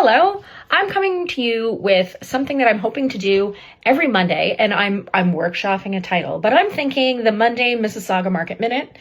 Hello, I'm coming to you with something that I'm hoping to do every Monday, and I'm workshopping a title, but I'm thinking the Monday Mississauga Market Minute.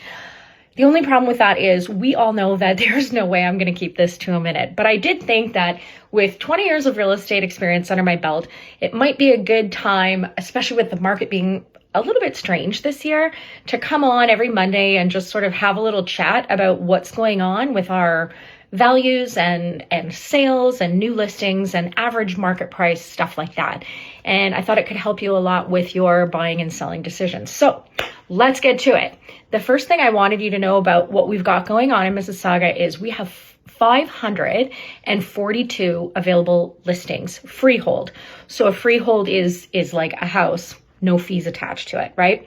The only problem with that is we all know that there's no way I'm going to keep this to a minute, but I did think that with 20 years of real estate experience under my belt, it might be a good time, especially with the market being a little bit strange this year, to come on every Monday and just sort of have a little chat about what's going on with our values and sales and new listings and average market price, stuff like that. And I thought it could help you a lot with your buying and selling decisions. So let's get to it. The first thing I wanted you to know about what we've got going on in Mississauga is we have 542 available listings, freehold. So a freehold is like a house, no fees attached to it, right?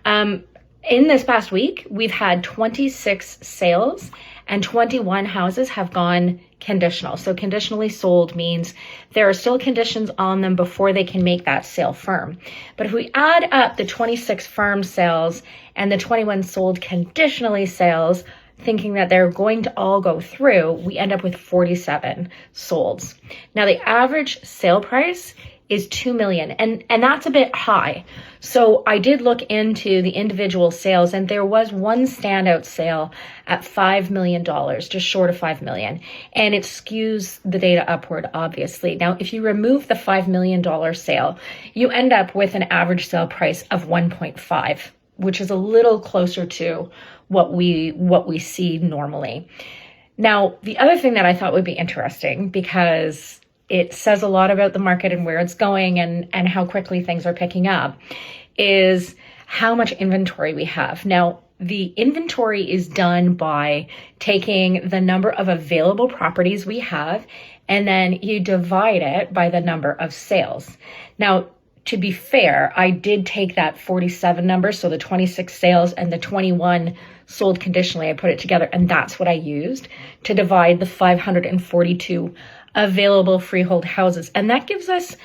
In this past week, we've had 26 sales and 21 houses have gone conditional. So conditionally sold means there are still conditions on them before they can make that sale firm. But if we add up the 26 firm sales and the 21 sold conditionally sales, thinking that they're going to all go through, we end up with 47 solds. Now the average sale price is $2 million, and that's a bit high. So I did look into the individual sales, and there was one standout sale at $5 million, just short of $5 million, and it skews the data upward, obviously. Now, if you remove the $5 million sale, you end up with an average sale price of 1.5, which is a little closer to what we see normally. Now, the other thing that I thought would be interesting, because it says a lot about the market and where it's going and how quickly things are picking up, is how much inventory we have. Now, the inventory is done by taking the number of available properties we have, and then you divide it by the number of sales. Now, to be fair, I did take that 47 number, so the 26 sales and the 21 sold conditionally, I put it together, and that's what I used to divide the 542 available freehold houses. And that gives us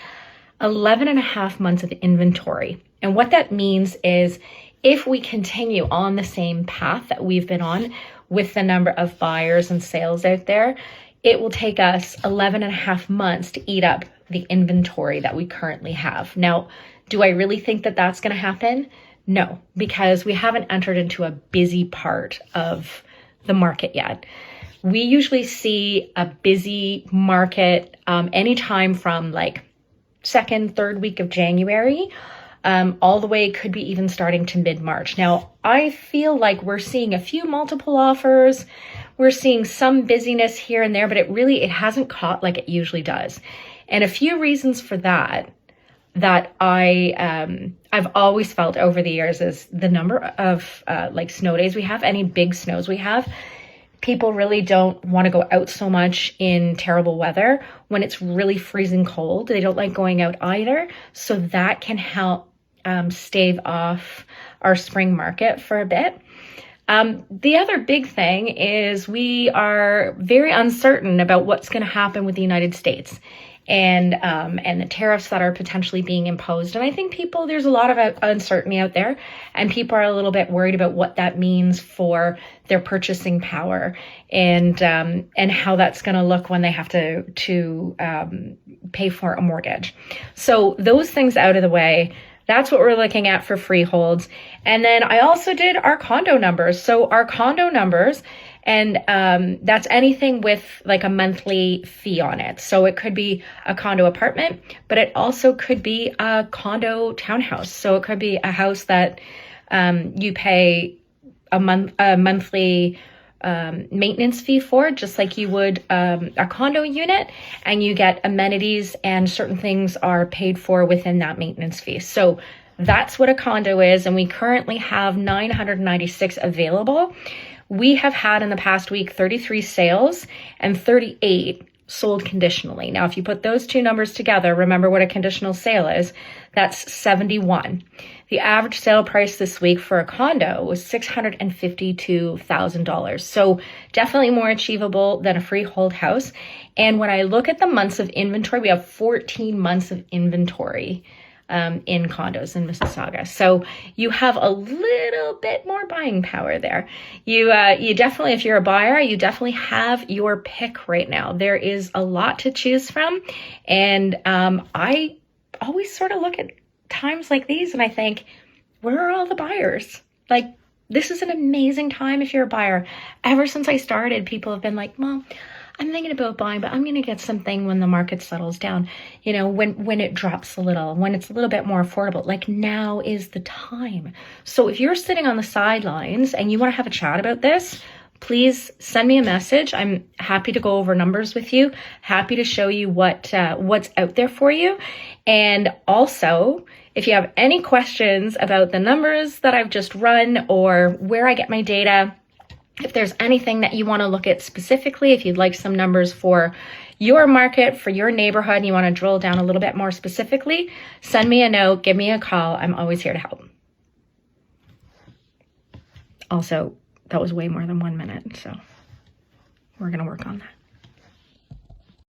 11 and a half months of inventory. And what that means is if we continue on the same path that we've been on with the number of buyers and sales out there, it will take us 11 and a half months to eat up the inventory that we currently have. Now, do I really think that that's going to happen? No, because we haven't entered into a busy part of the market yet. We usually see a busy market anytime from like second, third week of January, all the way, could be even starting to mid-March. Now, I feel like we're seeing a few multiple offers. We're seeing some busyness here and there, but it hasn't caught like it usually does. And a few reasons for that I've always felt over the years is the number of like snow days we have, any big snows we have. People really don't want to go out so much in terrible weather when it's really freezing cold. They don't like going out either. So that can help stave off our spring market for a bit. The other big thing is we are very uncertain about what's going to happen with the United States and the tariffs that are potentially being imposed. And I think there's a lot of uncertainty out there, and people are a little bit worried about what that means for their purchasing power and how that's going to look when they have to pay for a mortgage. So those things out of the way, that's what we're looking at for freeholds. And then I also did our condo numbers. So our condo numbers, and that's anything with like a monthly fee on it. So it could be a condo apartment, but it also could be a condo townhouse. So it could be a house that you pay a monthly maintenance fee for, just like you would a condo unit, and you get amenities and certain things are paid for within that maintenance fee. So that's what a condo is, and we currently have 996 available. We have had in the past week 33 sales and 38 sold conditionally. Now, if you put those two numbers together, remember what a conditional sale is, that's 71. The average sale price this week for a condo was $652,000. So definitely more achievable than a freehold house. And when I look at the months of inventory, we have 14 months of inventory in condos in Mississauga. So you have a little bit more buying power there. You definitely, if you're a buyer, you definitely have your pick right now. There is a lot to choose from. And I always sort of look at times like these and I think, where are all the buyers? Like, this is an amazing time if you're a buyer. Ever since I started, people have been like, well, I'm thinking about buying, but I'm going to get something when the market settles down, you know, when it drops a little, when it's a little bit more affordable. Like, now is the time. So if you're sitting on the sidelines and you want to have a chat about this, please send me a message. I'm happy to go over numbers with you, happy to show you what's out there for you. And also, if you have any questions about the numbers that I've just run or where I get my data, if there's anything that you want to look at specifically, if you'd like some numbers for your market, for your neighborhood, and you want to drill down a little bit more specifically, send me a note, give me a call. I'm always here to help. Also, that was way more than 1 minute, so we're going to work on that.